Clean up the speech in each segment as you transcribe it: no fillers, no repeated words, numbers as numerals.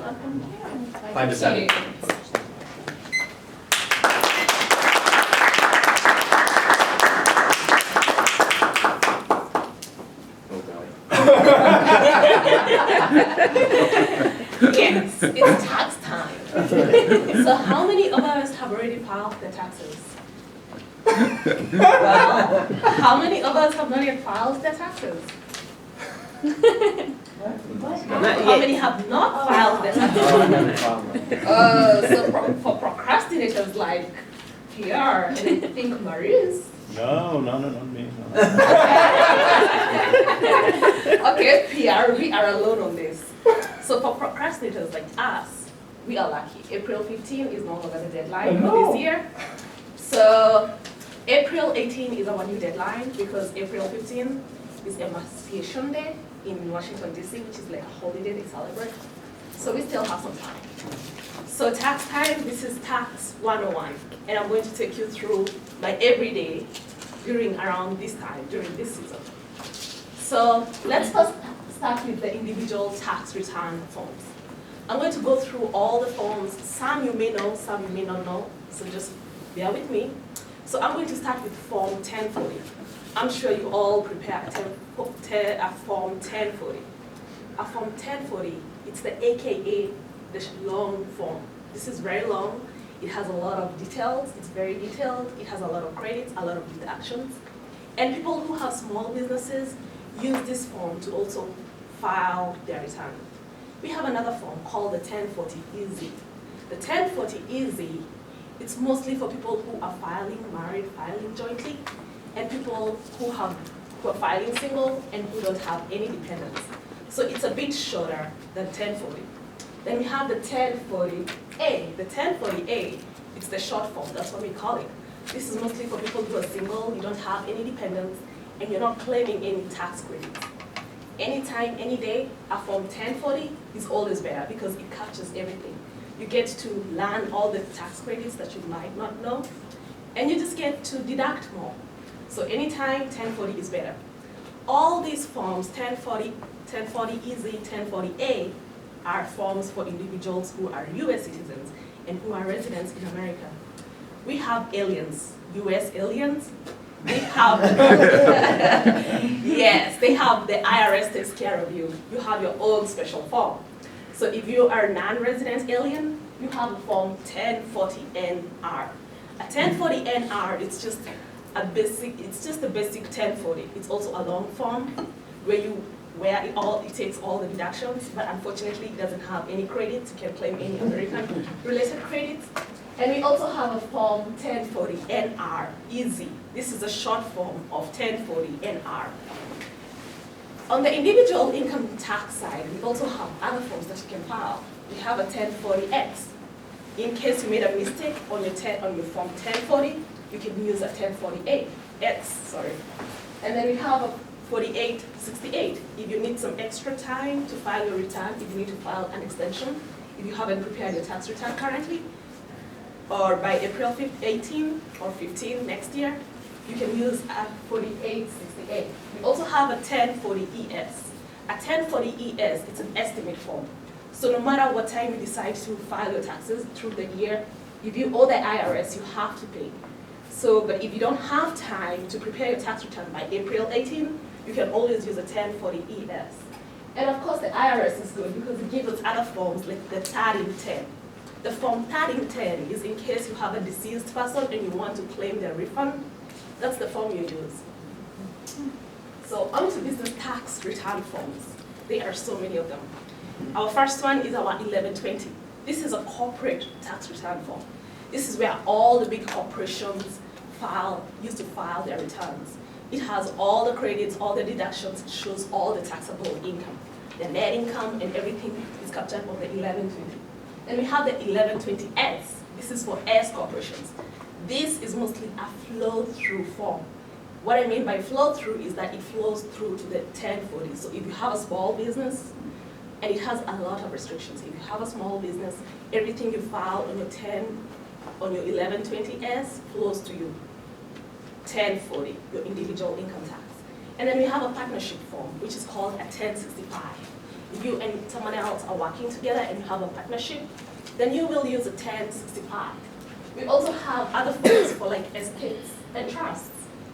5 to 7. Yes, it's tax time. So how many of us have already filed their taxes? Well, how many of us have not yet filed their taxes? How many have not filed their taxes? For procrastinators like PR and I think Maurice. No, not me. No. Okay, PR, we are alone on this. So for procrastinators like us, we are lucky. April 15 is no longer the deadline for this year. So April 18 is our new deadline because April 15 is Emancipation Day in Washington, D.C., which is like a holiday they celebrate. So we still have some time. So tax time, this is Tax 101. And I'm going to take you through my everyday during around this time, during this season. So let's first start with the individual tax return forms. I'm going to go through all the forms. Some you may know, some you may not know. So just bear with me. So I'm going to start with Form 1040. I'm sure you all prepare a Form 1040. A Form 1040, it's the AKA, the long form. This is very long. It has a lot of details. It's very detailed. It has a lot of credits, a lot of deductions. And people who have small businesses use this form to also file their return. We have another form called the 1040 Easy. The 1040 Easy, it's mostly for people who are married, filing jointly, and people who are filing single and who don't have any dependents. So it's a bit shorter than 1040. Then we have the 1040A. The 1040A, it's the short form, that's what we call it. This is mostly for people who are single, you don't have any dependents, and you're not claiming any tax credits. Anytime, any day, a Form 1040 is always better because it captures everything. You get to learn all the tax credits that you might not know, and you just get to deduct more. So anytime, 1040 is better. All these forms, 1040, 1040 Easy, 1040A, are forms for individuals who are US citizens and who are residents in America. We have aliens, US aliens. They have, yes, they have the IRS takes care of you. You have your own special form. So if you are a non-resident alien, you have a Form 1040NR. A 1040NR, it's just a basic 1040. It's also a long form where it takes all the deductions, but unfortunately it doesn't have any credits. You can claim any American related credits. And we also have a Form 1040NR Easy. This is a short form of 1040NR. On the individual income tax side, we also have other forms that you can file. We have a 1040X. In case you made a mistake on your Form 1040, you can use a 1040X, sorry. And then we have a 4868. If you need some extra time to file your return, if you need to file an extension, if you haven't prepared your tax return currently, or by April 18 or 15 next year, you can use a 4868. We also have a 1040ES. A 1040ES, it's an estimate form. So no matter what time you decide to file your taxes through the year, if you owe the IRS, you have to pay. So, but if you don't have time to prepare your tax return by April 18, you can always use a 1040ES. And of course the IRS is good because it gives us other forms like the 1310. The Form 1310 is in case you have a deceased person and you want to claim their refund. That's the form you use. So on to business tax return forms. There are so many of them. Our first one is our 1120. This is a corporate tax return form. This is where all the big corporations used to file their returns. It has all the credits, all the deductions, it shows all the taxable income. The net income and everything is captured on the 1120. Then we have the 1120S. This is for S corporations. This is mostly a flow-through form. What I mean by flow-through is that it flows through to the 1040. So if you have a small business, and it has a lot of restrictions. If you have a small business, everything you file on your 1120S flows to you 1040, your individual income tax. And then we have a partnership form, which is called a 1065. if you and someone else are working together and you have a partnership, then you will use a 1065. We also have other forms for like estates and trusts.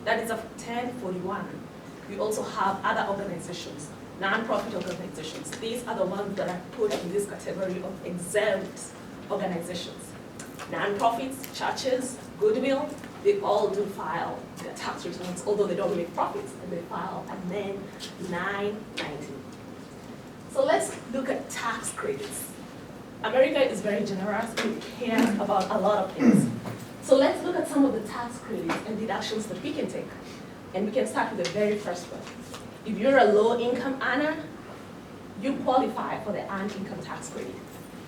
That is a 1041. We also have other organizations, non-profit organizations. These are the ones that are put in this category of exempt organizations. Non-profits, churches, goodwill, they all do file their tax returns, although they don't make profits, and they file and then 990. So let's look at tax credits. America is very generous and cares about a lot of things. So let's look at some of the tax credits and deductions that we can take. And we can start with the very first one. If you're a low-income earner, you qualify for the earned income tax credit.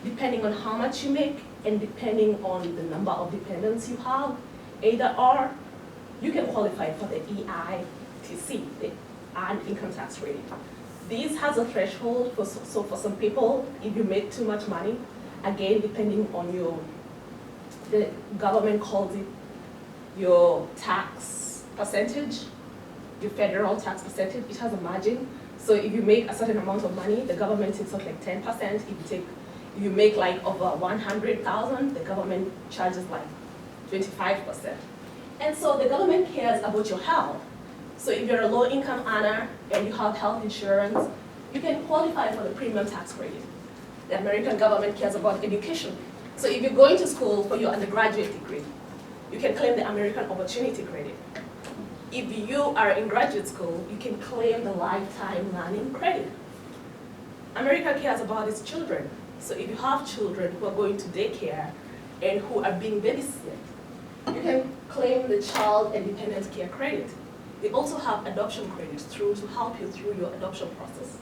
Depending on how much you make and depending on the number of dependents you have, either or, you can qualify for the EITC, the earned income tax credit. This has a threshold, so for some people, if you make too much money, again, depending on the government calls it your tax percentage, your federal tax percentage, it has a margin. So if you make a certain amount of money, the government takes off like 10%. If you make like over 100,000, the government charges like 25%. And so the government cares about your health. So if you're a low-income earner and you have health insurance, you can qualify for the premium tax credit. The American government cares about education. So if you're going to school for your undergraduate degree, you can claim the American Opportunity Credit. If you are in graduate school, you can claim the Lifetime Learning Credit. America cares about its children. So if you have children who are going to daycare and who are being babysitted, you can claim the Child and Dependent Care Credit. They also have adoption credits to help you through your adoption process.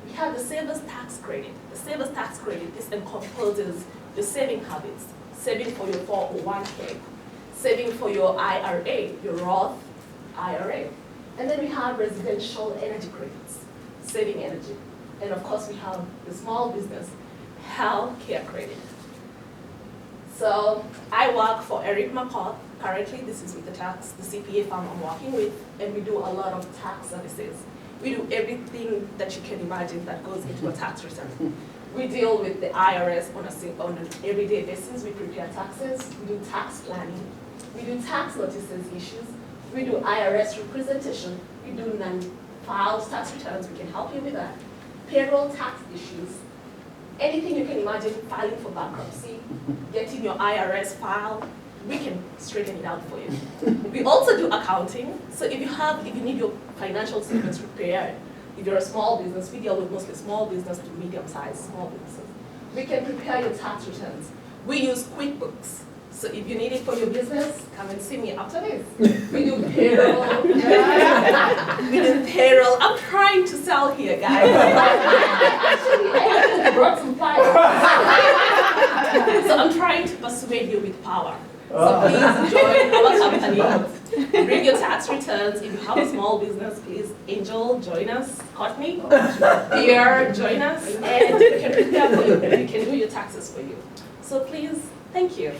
We have the Savers Tax Credit. The Savers Tax Credit, this encompasses your saving habits, saving for your 401k, saving for your IRA, your Roth IRA. And then we have residential energy credits, saving energy. And of course we have the small business health care credit. So I work for Eric McCall. Currently, this is with the CPA firm I'm working with, and we do a lot of tax services. We do everything that you can imagine that goes into a tax return. We deal with the IRS on an everyday basis. We prepare taxes, we do tax planning, we do tax notices issues, we do IRS representation, we do non-filed tax returns, we can help you with that. Payroll tax issues, anything you can imagine, filing for bankruptcy, getting your IRS file, we can straighten it out for you. We also do accounting. So if you need your financial statements prepared, if you're a small business, we deal with mostly small business to medium-sized small businesses. We can prepare your tax returns. We use QuickBooks. So if you need it for your business, come and see me after this. We do payroll. We do payroll. I'm trying to sell here, guys. Actually, I brought some files. So I'm trying to persuade you with power. So please join our company. Bring your tax returns. If you have a small business, please, Angel, join us. Courtney, Pierre, join us. And we can prepare for you. We can do your taxes for you. So please, thank you.